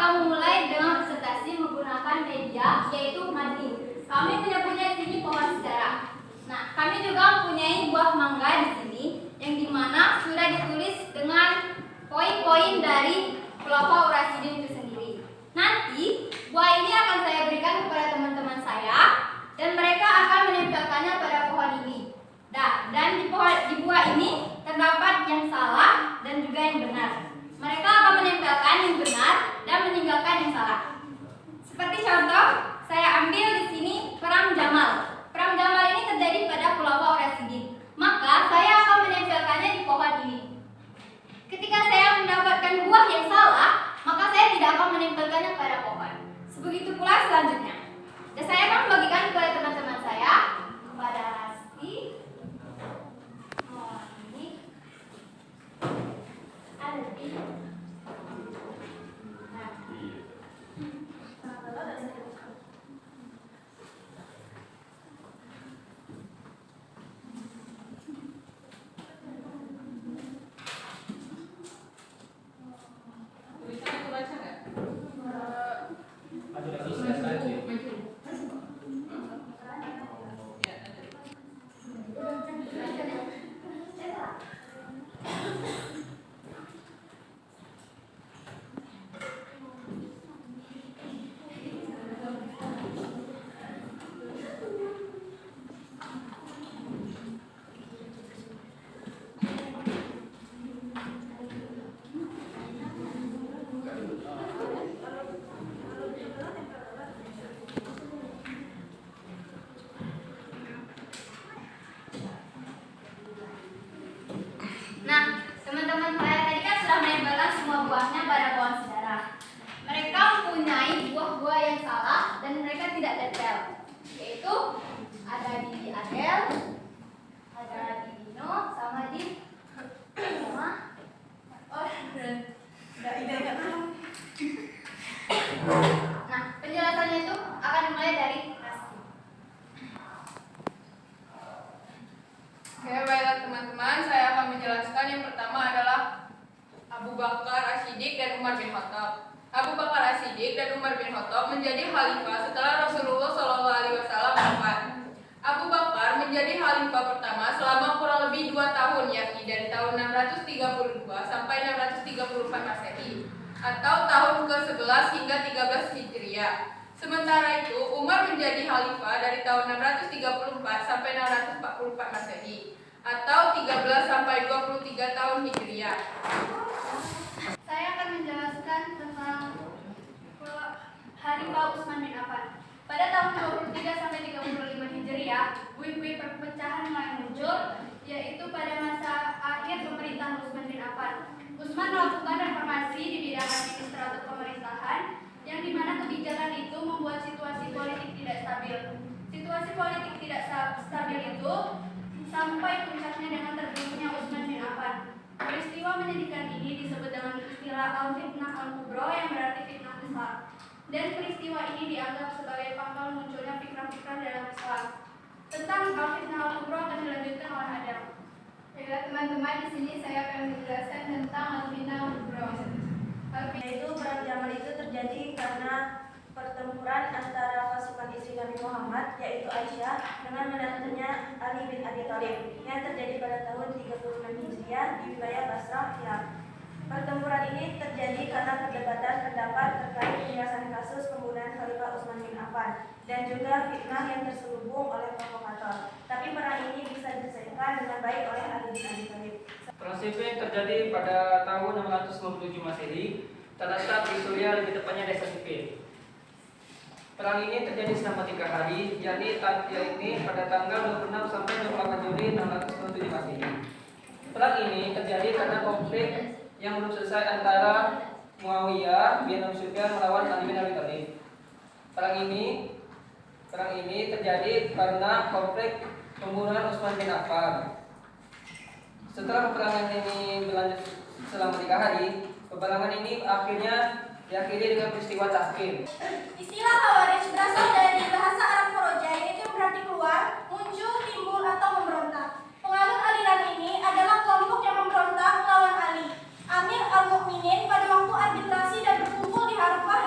akan memulai dengan presentasi menggunakan media, yaitu mading. Kami punya di sini pohon sejarah. Nah, kami juga mempunyai buah mangga di sini, yang dimana sudah ditulis dengan poin-poin dari Pulau Urasidin itu sendiri. Nanti buah ini akan saya berikan kepada teman-teman saya, dan mereka akan menempelkannya pada pohon ini. Dan di buah ini terdapat yang salah dan juga yang benar. Mereka akan menempelkan yang benar dan meninggalkan yang salah. Seperti contoh, saya ambil di sini Perang Jamal. Perang Jamal ini terjadi pada Pulau Urasidin. Maka saya akan menempelkannya di pohon ini. Ketika saya mendapatkan buah yang salah, maka saya tidak akan menempelkannya pada pohon. Sebegitu pula selanjutnya. Dan saya akan membagikan kepada teman-teman saya, kepada Rasti, ini, Aldi. Nah, teman-teman saya tadi kan sudah menempelkan semua buahnya pada pohon sejarah. Mereka mempunyai buah-buah yang salah dan mereka tidak detail. Yaitu ada di Adel, ada di Dino, sama di Nah, penjelasannya itu akan dimulai dari Rasti. Oke, baiklah teman-teman, saya akan menjelaskan. Yang pertama adalah Abu Bakar As-Siddiq dan Umar bin Khattab. Abu Bakar As-Siddiq dan Umar bin Khattab menjadi khalifah setelah Rasulullah SAW wafat. Abu Bakar menjadi khalifah pertama selama kurang lebih 2 tahun, yakni dari tahun 632 sampai 634 Masehi, atau tahun ke-11 hingga 13 Hijriah. Sementara itu, Umar menjadi khalifah dari tahun 634 sampai 644 Masehi, atau 13 sampai 23 tahun Hijriah. Saya akan menjelaskan tentang Khalifah Utsman bin Affan. Pada tahun 23 sampai 35 Hijriah, buih-buih perpecahan mulai muncul, yaitu pada masa akhir pemerintahan Utsman bin Affan. Utsman melakukan reformasi di bidang administratif pemerintahan, yang dimana kebijakan itu membuat situasi politik tidak stabil. Situasi politik tidak stabil itu sampai puncaknya dengan terbunuhnya Utsman bin Affan. Peristiwa menyedihkan ini disebut dengan istilah al-fitnah al-kubro, yang berarti fitnah besar. Dan peristiwa ini dianggap sebagai pangkal munculnya pikiran-pikiran dalam Islam. Tentang al-fitnah al-kubro akan dilanjutkan oleh Adam. Baiklah teman-teman, di sini saya akan menjelaskan tentang al-fitnah al-kubro. Yaitu perang Jamal itu terjadi karena pertempuran antara pasukan istri Nabi Muhammad, yaitu Aisyah, dengan menantunya Ali bin Abi Thalib, yang terjadi pada tahun 36 Hijriah di wilayah Basrah, Irak. Pertempuran ini terjadi karena perdebatan pendapat terkait penyelesaian kasus pembunuhan Khalifah Utsman bin Affan dan juga fitnah yang terselubung oleh provokator. Tapi perang ini bisa diselesaikan dengan baik oleh Ali bin Abi Thalib. Perang Siffin terjadi pada tahun 657 Masehi, terletak di Suriah, lebih tepatnya desa Siffin. Perang ini terjadi selama 3 hari, yakni pada tanggal 26 sampai 28 Juli 657 Masehi. Perang ini terjadi karena konflik yang belum selesai antara Muawiyah bin Abi Sufyan melawan Ali bin Abi Thalib. Perang ini terjadi karena konflik pembunuhan Utsman bin Affan. Setelah peperangan ini berlanjut selama 3 hari, peperangan ini akhirnya diakhiri dengan peristiwa tahkim. Istilah Khawarij berasal dari bahasa Arab Khoroja, yaitu berarti keluar, muncul, timbul, atau memberontak. Penganut aliran ini adalah kelompok yang memberontak melawan Ali, Amir al-Mukminin, pada waktu arbitrasi dan berkumpul di Arafah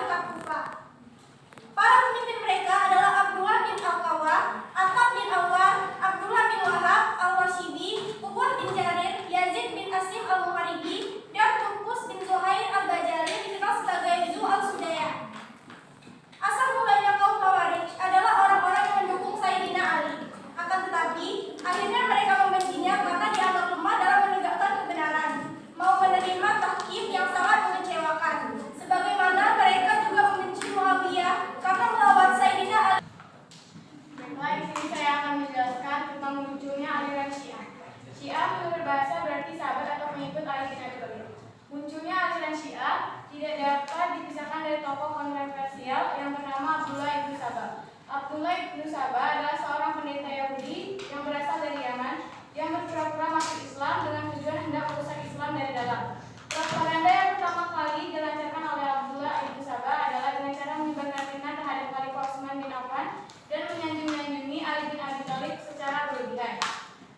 Abdullah bin Sabah adalah seorang pendeta Yahudi yang berasal dari Yaman yang berpura-pura masuk Islam dengan tujuan hendak merusak Islam dari dalam. Propaganda yang pertama kali dilancarkan oleh Abdullah bin Sabah adalah dengan cara menyebarkan fitnah terhadap Khalifah Utsman bin Affan dan menyanjung-nyanjungi Ali bin Abi Thalib secara berlebihan.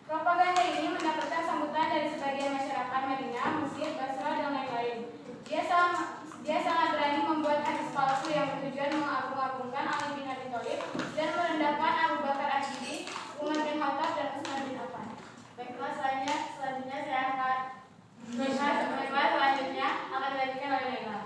Propaganda ini mendapatkan sambutan dari sebagian masyarakat Madinah, Mesir, Basra, dan lain-lain. Dia sangat berani membuat hadis palsu yang bertujuan mengagung-agungkan Ali bin Abi Thalib dan merendahkan Abu Bakar As-Siddiq, Umar bin Khattab, dan Utsman bin Affan. Baiklah, selanjutnya saya akan dilanjutkan oleh Laila.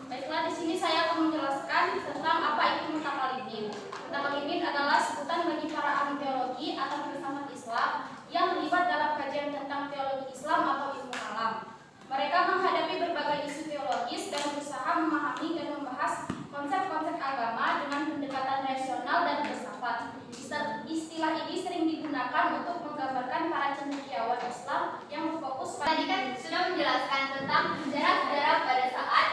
Baiklah, di sini saya akan menjelaskan tentang apa itu mutakalimin. Mutakalimin adalah sebutan bagi para ahli teologi atau filsafat Islam yang terlibat dalam kajian tentang teologi Islam atau ilmu kalam. Mereka menghadapi berbagai isu teologis dan berusaha memahami dan membahas konsep-konsep agama dengan pendekatan rasional dan filsafat. Istilah ini sering digunakan untuk menggambarkan para cendekiawan Islam yang berfokus pada tadi kan sudah menjelaskan tentang sejarah-sejarah pada saat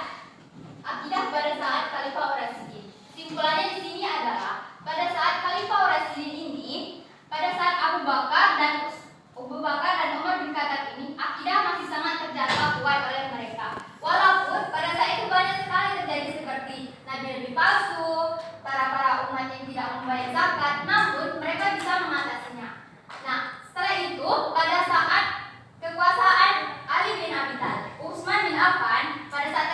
akidah pada saat Khalifah Ar-Rasyidin. Simpulannya di sini adalah pada saat Khalifah Ar-Rasyidin ini, pada saat Abu Bakar dan Umar bin Khattab ini, akidah masih sangat terjaga kuat oleh mereka. Walaupun pada saat itu banyak sekali terjadi seperti nabi-nabi palsu, para umat yang tidak membayar zakat, namun mereka bisa mengatasinya. Nah, setelah itu pada saat kekuasaan Ali bin Abi Thalib, Utsman bin Affan pada saat